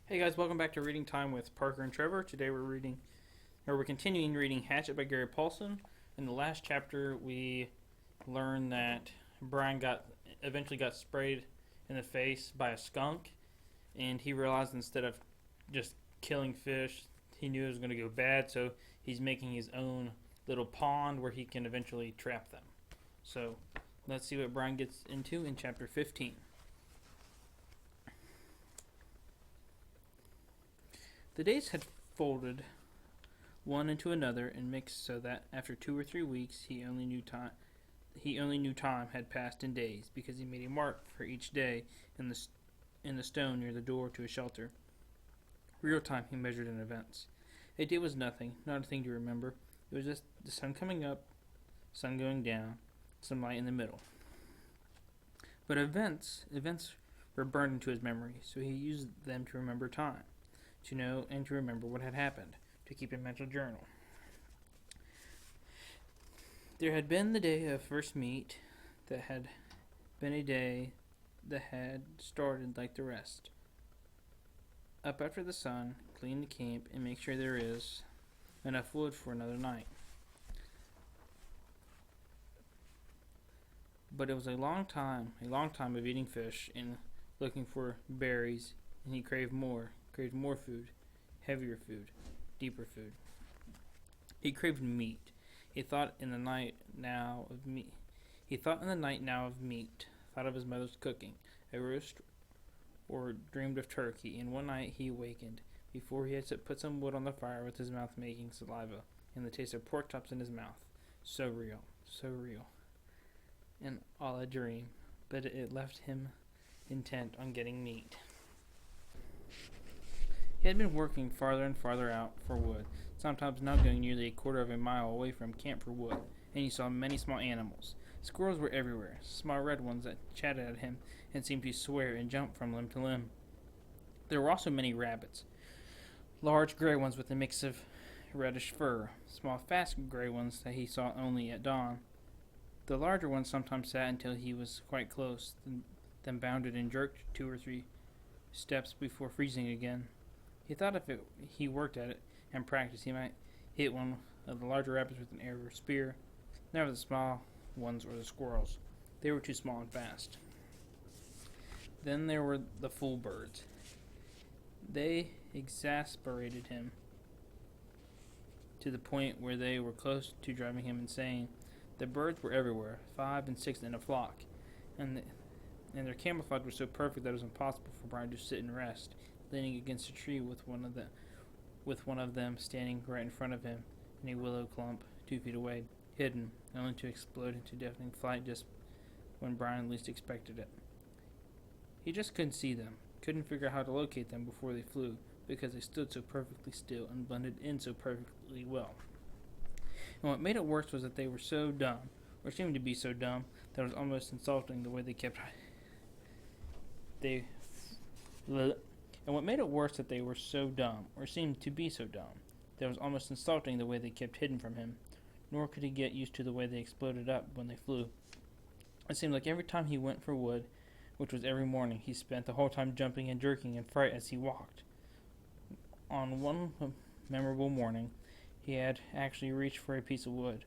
Hey guys, welcome back to Reading Time with Parker and Trevor. Today we're continuing reading Hatchet by Gary Paulson. In the last chapter, we learned that Brian eventually got sprayed in the face by a skunk, and he realized instead of just killing fish, he knew it was going to go bad, so he's making his own little pond where he can eventually trap them. So let's see what Brian gets into in chapter 15. The days had folded one into another and mixed so that after 2 or 3 weeks he only knew time had passed in days, because he made a mark for each day in the stone near the door to his shelter. Real time he measured in events. A day was nothing, not a thing to remember. It was just the sun coming up, sun going down, some light in the middle. But events were burned into his memory, so he used them to remember time, to know and to remember what had happened, to keep a mental journal. There had been the day of first meet, that had been a day that had started like the rest. Up after the sun, clean the camp, and make sure there is enough wood for another night. But it was a long time of eating fish and looking for berries, and he craved more food, heavier food, deeper food. He craved meat. He thought in the night now of meat. Thought of his mother's cooking, a roast, or dreamed of turkey. And one night he awakened, before he had put some wood on the fire, with his mouth making saliva, and the taste of pork chops in his mouth. So real, and all a dream. But it left him intent on getting meat. He had been working farther and farther out for wood, sometimes now going nearly a quarter of a mile away from camp for wood, and he saw many small animals. Squirrels were everywhere, small red ones that chatted at him and seemed to swear and jump from limb to limb. There were also many rabbits, large gray ones with a mix of reddish fur, small fast gray ones that he saw only at dawn. The larger ones sometimes sat until he was quite close, then bounded and jerked 2 or 3 steps before freezing again. He thought if he worked at it and practiced, he might hit one of the larger rabbits with an arrow or spear, never the small ones or the squirrels. They were too small and fast. Then there were the fool birds. They exasperated him to the point where they were close to driving him insane. The birds were everywhere, 5 and 6 in a flock, and their camouflage was so perfect that it was impossible for Brian to sit and rest, leaning against a tree with one of them standing right in front of him in a willow clump 2 feet away, hidden, only to explode into deafening flight just when Brian least expected it. He just couldn't see them, couldn't figure out how to locate them before they flew, because they stood so perfectly still and blended in so perfectly well. And what made it worse was that they were so dumb, or seemed to be so dumb, that it was almost insulting the way they kept And what made it worse that they were so dumb, or seemed to be so dumb, that it was almost insulting the way they kept hidden from him, nor could he get used to the way they exploded up when they flew. It seemed like every time he went for wood, which was every morning, he spent the whole time jumping and jerking in fright as he walked. On one memorable morning, he had actually reached for a piece of wood,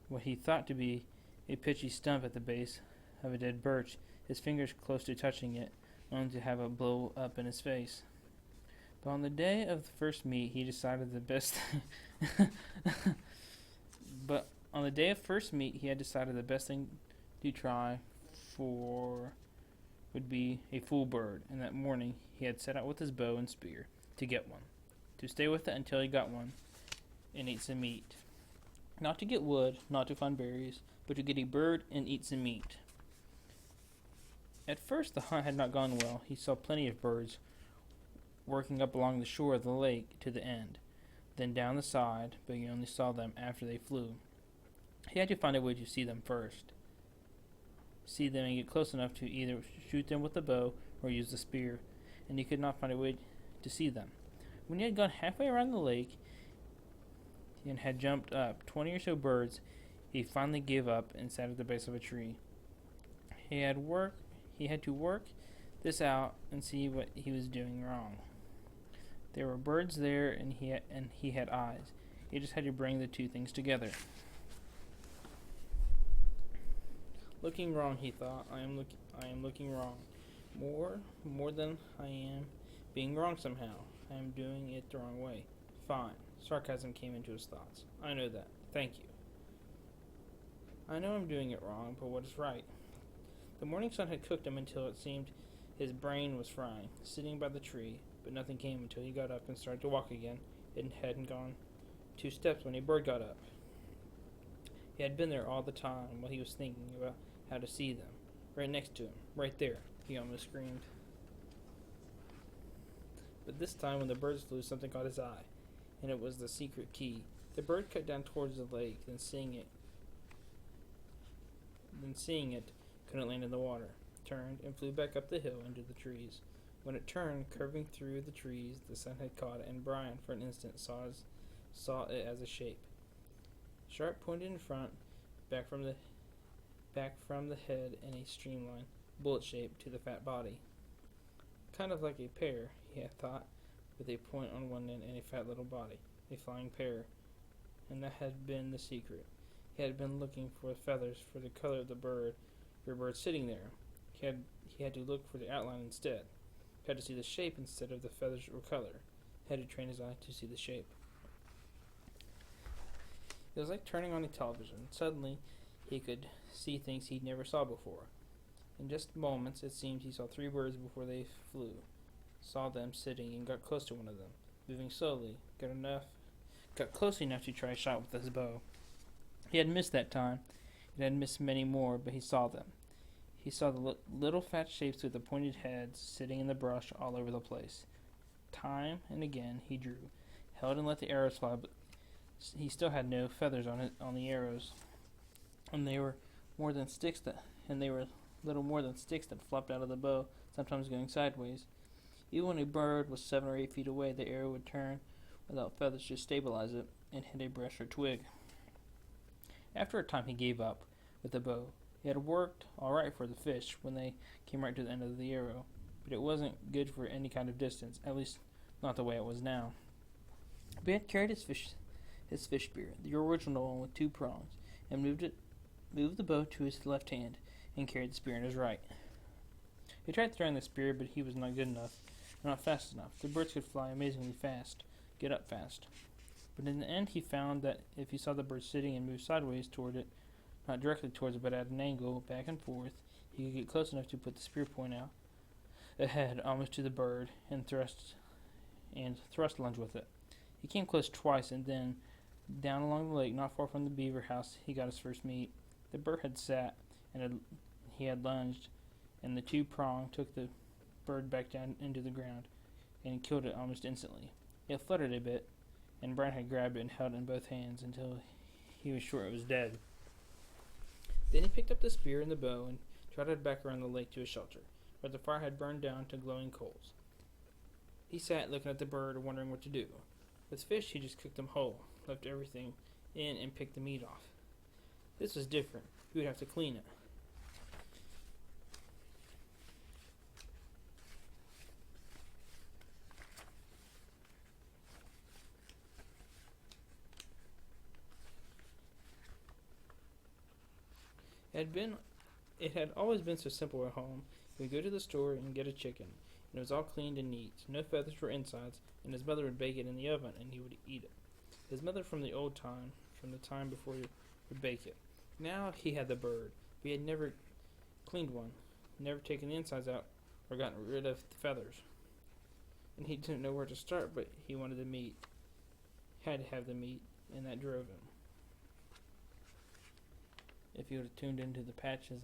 what he thought to be a pitchy stump at the base of a dead birch, his fingers close to touching it, only to have it blow up in his face. But on the day of the first meet, he decided the best thing to try for would be a fool bird, and that morning he had set out with his bow and spear to get one, to stay with it until he got one and ate some meat. Not to get wood, not to find berries, but to get a bird and eat some meat. At first the hunt had not gone well. He saw plenty of birds working up along the shore of the lake to the end, then down the side, but he only saw them after they flew. He had to find a way to see them first. See them and get close enough to either shoot them with the bow or use the spear, and he could not find a way to see them. When he had gone halfway around the lake and had jumped up 20 or so birds, he finally gave up and sat at the base of a tree. He had to work this out and see what he was doing wrong. There were birds there, and he had eyes. He just had to bring the two things together. Looking wrong, he thought. I am looking wrong. More than I am being wrong somehow. I am doing it the wrong way. Fine. Sarcasm came into his thoughts. I know that. Thank you. I know I'm doing it wrong, but what is right? The morning sun had cooked him until it seemed his brain was frying, sitting by the tree, but nothing came until he got up and started to walk again. It hadn't gone 2 steps when a bird got up. He had been there all the time while he was thinking about how to see them. Right next to him. Right there. He almost screamed. But this time when the birds flew, something caught his eye, and it was the secret key. The bird cut down towards the lake, then seeing it, couldn't land in the water, turned and flew back up the hill into the trees. When it turned, curving through the trees, the sun had caught it, and Brian, for an instant, saw it as a shape. Sharp pointed in front, back from the head in a streamline, bullet shape to the fat body. Kind of like a pear, he had thought, with a point on one end and a fat little body. A flying pear. And that had been the secret. He had been looking for feathers for the color of the bird, for a bird sitting there. He had to look for the outline instead. He had to see the shape instead of the feathers or color. He had to train his eye to see the shape. It was like turning on a television. Suddenly, he could see things he never saw before. In just moments, it seemed he saw 3 birds before they flew. Saw them sitting and got close to one of them, moving slowly. Got close enough to try a shot with his bow. He had missed that time. He had missed many more, but he saw them. He saw the little fat shapes with the pointed heads sitting in the brush all over the place. Time and again he drew, held and let the arrows fly, but he still had no feathers on the arrows, and they were little more than sticks that flopped out of the bow, sometimes going sideways. Even when a bird was 7 or 8 feet away, the arrow would turn without feathers to stabilize it and hit a brush or twig. After a time, he gave up with the bow. It had worked all right for the fish when they came right to the end of the arrow, but it wasn't good for any kind of distance, at least not the way it was now. But he had carried his fish spear, the original one with 2 prongs, and moved the bow to his left hand, and carried the spear in his right. He tried throwing the spear, but he was not good enough, not fast enough. The birds could fly amazingly fast, get up fast. But in the end, he found that if he saw the bird sitting and move sideways toward it, not directly towards it, but at an angle, back and forth, he could get close enough to put the spear point out ahead, almost to the bird, and thrust lunge with it. He came close twice, and then, down along the lake, not far from the beaver house, he got his first meat. The bird had sat, and he had lunged, and the 2 prong took the bird back down into the ground, and killed it almost instantly. It fluttered a bit, and Brian had grabbed it and held it in both hands until he was sure it was dead. Then he picked up the spear and the bow and trotted back around the lake to his shelter, where the fire had burned down to glowing coals. He sat looking at the bird, wondering what to do. With fish, he just cooked them whole, left everything in, and picked the meat off. This was different. He would have to clean it. It had always been so simple at home. He would go to the store and get a chicken, and it was all cleaned and neat. No feathers or insides, and his mother would bake it in the oven, and he would eat it. His mother from the time before he would bake it. Now he had the bird, but he had never cleaned one, never taken the insides out, or gotten rid of the feathers. And he didn't know where to start, but he wanted the meat. He had to have the meat, and that drove him. If he would have tuned into the patches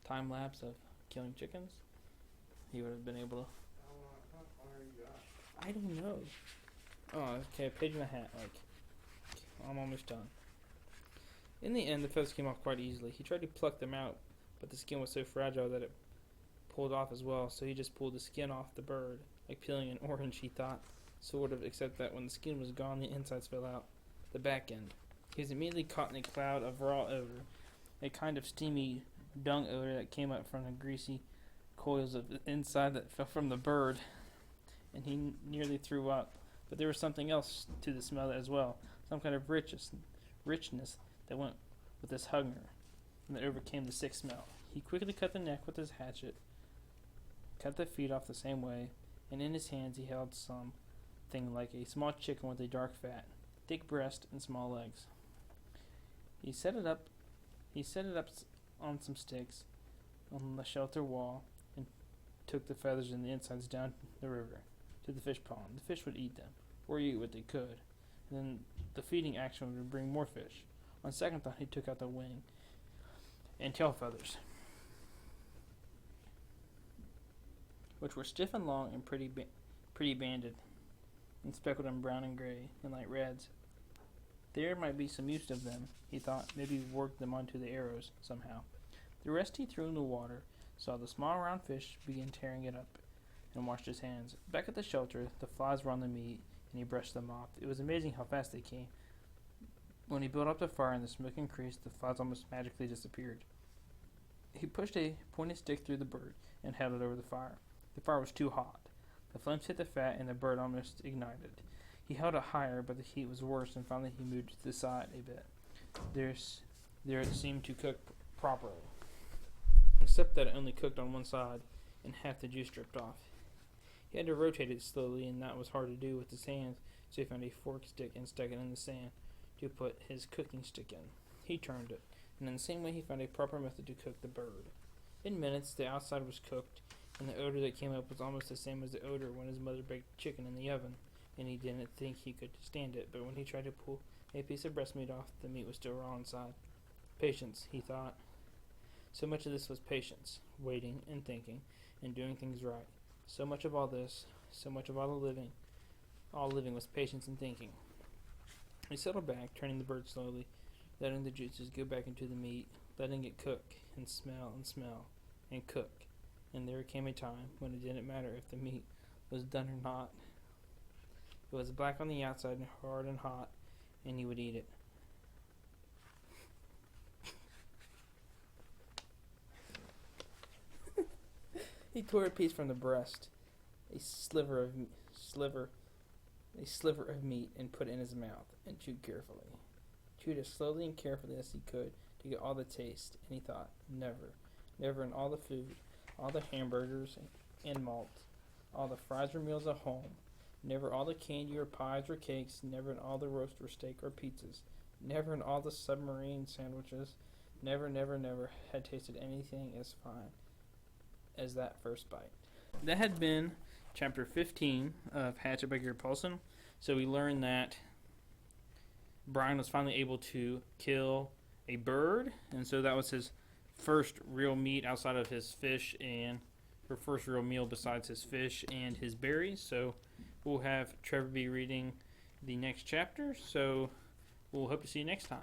time lapse of killing chickens, he would have been able to. How far you got? I don't know. Oh, okay, a page and a half. I'm almost done. In the end, the feathers came off quite easily. He tried to pluck them out, but the skin was so fragile that it pulled off as well, so he just pulled the skin off the bird, like peeling an orange, he thought, sort of, except that when the skin was gone, the insides fell out, the back end. He was immediately caught in a cloud of raw odor, a kind of steamy dung odor that came up from the greasy coils of the inside that fell from the bird. and he nearly threw up. But there was something else to the smell as well, some kind of richness that went with this hunger, and that overcame the sick smell. He quickly cut the neck with his hatchet, cut the feet off the same way, and in his hands he held something like a small chicken with a dark fat, thick breast, and small legs. He set it up on some sticks on the shelter wall and took the feathers and the insides down the river to the fish pond. The fish would eat them, or eat what they could, and then the feeding action would bring more fish. On second thought, he took out the wing and tail feathers, which were stiff and long and pretty banded, and speckled in brown and gray and light reds. There might be some use of them, he thought, maybe work them onto the arrows somehow. The rest he threw in the water, saw the small round fish begin tearing it up, and washed his hands. Back at the shelter, the flies were on the meat, and he brushed them off. It was amazing how fast they came. When he built up the fire and the smoke increased, the flies almost magically disappeared. He pushed a pointed stick through the bird and held it over the fire. The fire was too hot. The flames hit the fat, and the bird almost ignited. He held it higher, but the heat was worse, and finally he moved to the side a bit. There it seemed to cook properly, except that it only cooked on one side, and half the juice dripped off. He had to rotate it slowly, and that was hard to do with his hands, so he found a fork stick and stuck it in the sand to put his cooking stick in. He turned it, and in the same way he found a proper method to cook the bird. In minutes, the outside was cooked, and the odor that came up was almost the same as the odor when his mother baked chicken in the oven, and he didn't think he could stand it, but when he tried to pull a piece of breast meat off, the meat was still raw inside. Patience, he thought. So much of this was patience, waiting and thinking, and doing things right. So much of all this, so much of all living was patience and thinking. He settled back, turning the bird slowly, letting the juices go back into the meat, letting it cook and smell and cook. And there came a time when it didn't matter if the meat was done or not. It was black on the outside and hard and hot, and he would eat it. He tore a piece from the breast, a sliver of meat, and put it in his mouth, and chewed carefully. Chewed as slowly and carefully as he could to get all the taste, and he thought, never in all the food, all the hamburgers and malt, all the fries or meals at home, never all the candy or pies or cakes, never in all the roast or steak or pizzas, never in all the submarine sandwiches, never had tasted anything as fine as that first bite. That had been chapter 15 of Hatchet by Gary Paulson. So we learned that Brian was finally able to kill a bird, and so that was his first real meat outside of his fish, and her first real meal besides his fish and his berries. So we'll have Trevor be reading the next chapter, so we'll hope to see you next time.